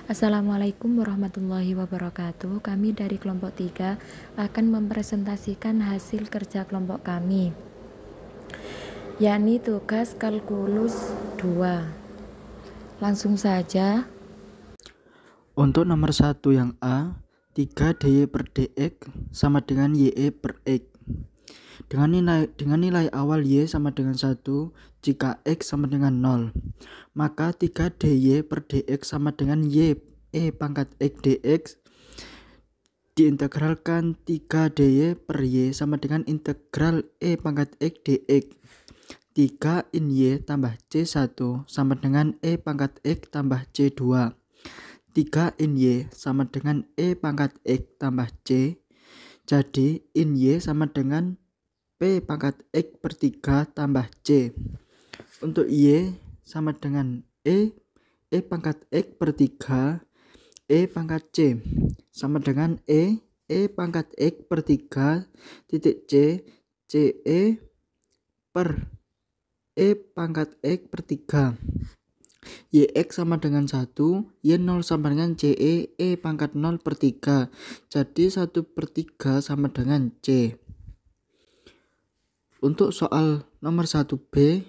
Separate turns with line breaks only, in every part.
Assalamualaikum warahmatullahi wabarakatuh. Kami dari kelompok 3 akan mempresentasikan hasil kerja kelompok kami, yakni tugas kalkulus 2. Langsung saja.
Untuk nomor 1 yang A, 3 dy per dx sama dengan ye per x. Dengan nilai awal y sama dengan 1 jika x sama dengan 0. Maka 3 dy per dx sama dengan y pangkat x dx diintegralkan 3 dy per y sama dengan integral pangkat x dx. 3 in y tambah c1 sama dengan pangkat x tambah c2. 3 in y sama dengan pangkat x tambah c. Jadi in y sama dengan P pangkat X per 3 tambah C. Untuk Y sama dengan pangkat X per 3, pangkat C. Sama dengan pangkat X per 3 titik C, CE per pangkat X per 3. YX sama dengan 1, Y0 sama dengan CE, pangkat 0 per 3. Jadi 1 per 3 sama dengan C. Untuk soal nomor 1B,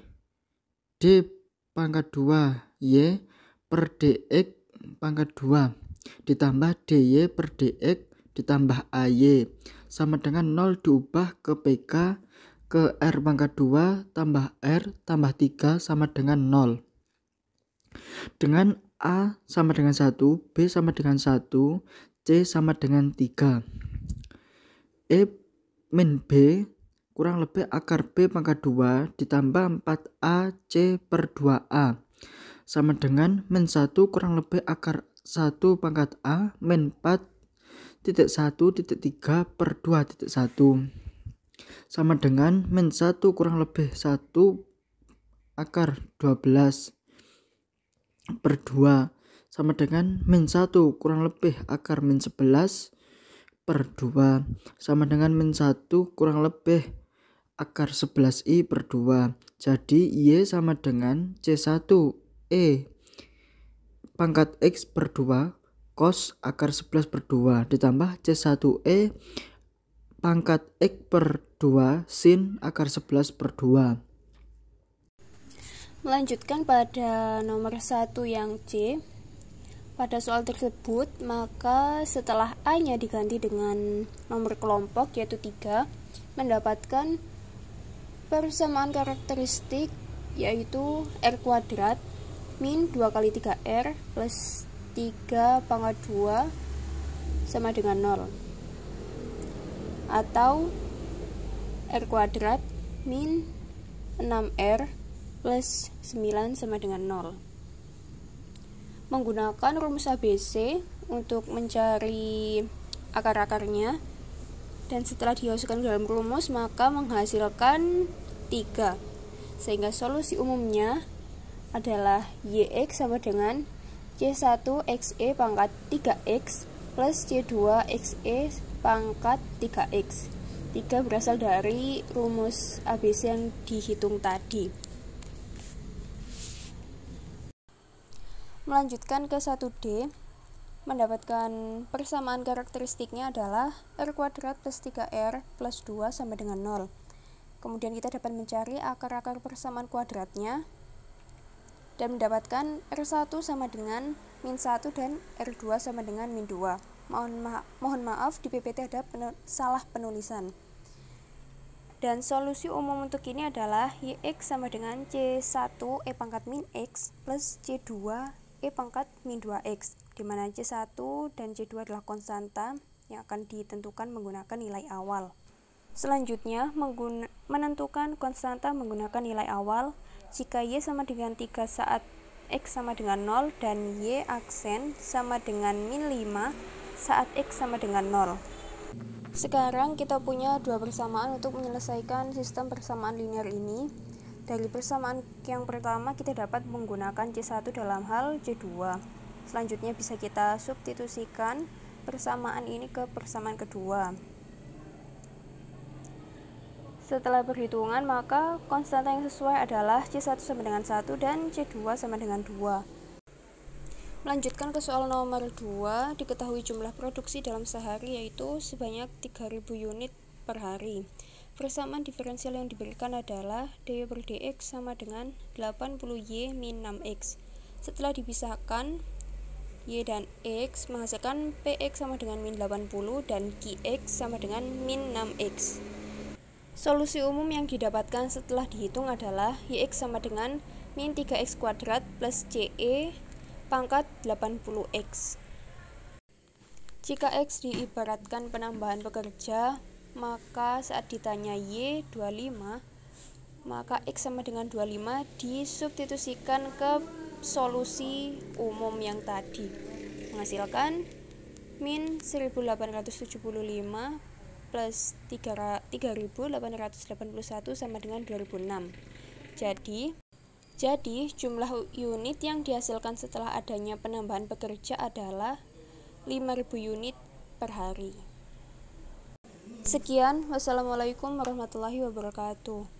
D pangkat 2 Y per DX pangkat 2 ditambah DY per DX ditambah AY sama dengan 0 diubah ke PK ke R pangkat 2 tambah R tambah 3 sama dengan 0. Dengan A sama dengan 1, B sama dengan 1, C sama dengan 3. Min B kurang lebih akar B pangkat 2 ditambah 4A C per 2A sama dengan min 1 kurang lebih akar 1 pangkat A min 4.1.3 per 2.1 sama dengan min 1 kurang lebih 1 akar 12 per 2 sama dengan min 1 kurang lebih akar min 11 per 2 sama dengan min 1 kurang lebih akar 11i per 2. Jadi Y sama dengan C1 pangkat X per 2 cos akar 11 per 2 ditambah C1 pangkat X per 2 sin akar 11 per 2.
Melanjutkan pada nomor 1 yang C. Pada soal tersebut, maka setelah A-nya diganti dengan nomor kelompok yaitu 3, mendapatkan persamaan karakteristik yaitu R kuadrat min 2 kali 3R plus 3 pangkat 2 sama dengan 0, atau R kuadrat min 6R plus 9 sama dengan 0. Menggunakan rumus ABC untuk mencari akar-akarnya, dan setelah dimasukkan dalam rumus maka menghasilkan 3, sehingga solusi umumnya adalah YX sama dengan C1XE pangkat 3X plus C2XE pangkat 3X. 3 berasal dari rumus ABC yang dihitung tadi. Melanjutkan ke 1D, mendapatkan persamaan karakteristiknya adalah R kuadrat plus 3R plus 2 sama dengan 0. Kemudian kita dapat mencari akar-akar persamaan kuadratnya dan mendapatkan R1 sama dengan min 1 dan R2 sama dengan min 2. Mohon maaf, di PPT ada salah penulisan. Dan solusi umum untuk ini adalah YX sama dengan C1 pangkat min X plus C2 pangkat min 2X, di mana C1 dan C2 adalah konstanta yang akan ditentukan menggunakan nilai awal. Selanjutnya, menentukan konstanta menggunakan nilai awal jika Y sama dengan 3 saat X sama dengan 0 dan Y aksen sama dengan min 5 saat X sama dengan 0. Sekarang kita punya dua persamaan untuk menyelesaikan sistem persamaan linear ini. Dari persamaan yang pertama kita dapat menggunakan C1 dalam hal C2. Selanjutnya bisa kita substitusikan persamaan ini ke persamaan kedua. Setelah perhitungan maka konstanta yang sesuai adalah C1 sama dengan 1 dan C2 sama dengan 2. Melanjutkan ke soal nomor 2, diketahui jumlah produksi dalam sehari yaitu sebanyak 3000 unit per hari. Persamaan diferensial yang diberikan adalah dy per dx sama dengan 80y min 6x. Setelah dipisahkan, y dan x menghasilkan px sama dengan min 80 dan qx sama dengan min 6x. Solusi umum yang didapatkan setelah dihitung adalah yx sama dengan min 3x kuadrat plus ce pangkat 80x. Jika x diibaratkan penambahan pekerja, maka saat ditanya y 25, maka x sama dengan 25 disubstitusikan ke solusi umum yang tadi, menghasilkan min 1875 plus 3881 sama dengan 2006. Jadi jumlah unit yang dihasilkan setelah adanya penambahan pekerja adalah 5000 unit per hari. Sekian, wassalamualaikum warahmatullahi wabarakatuh.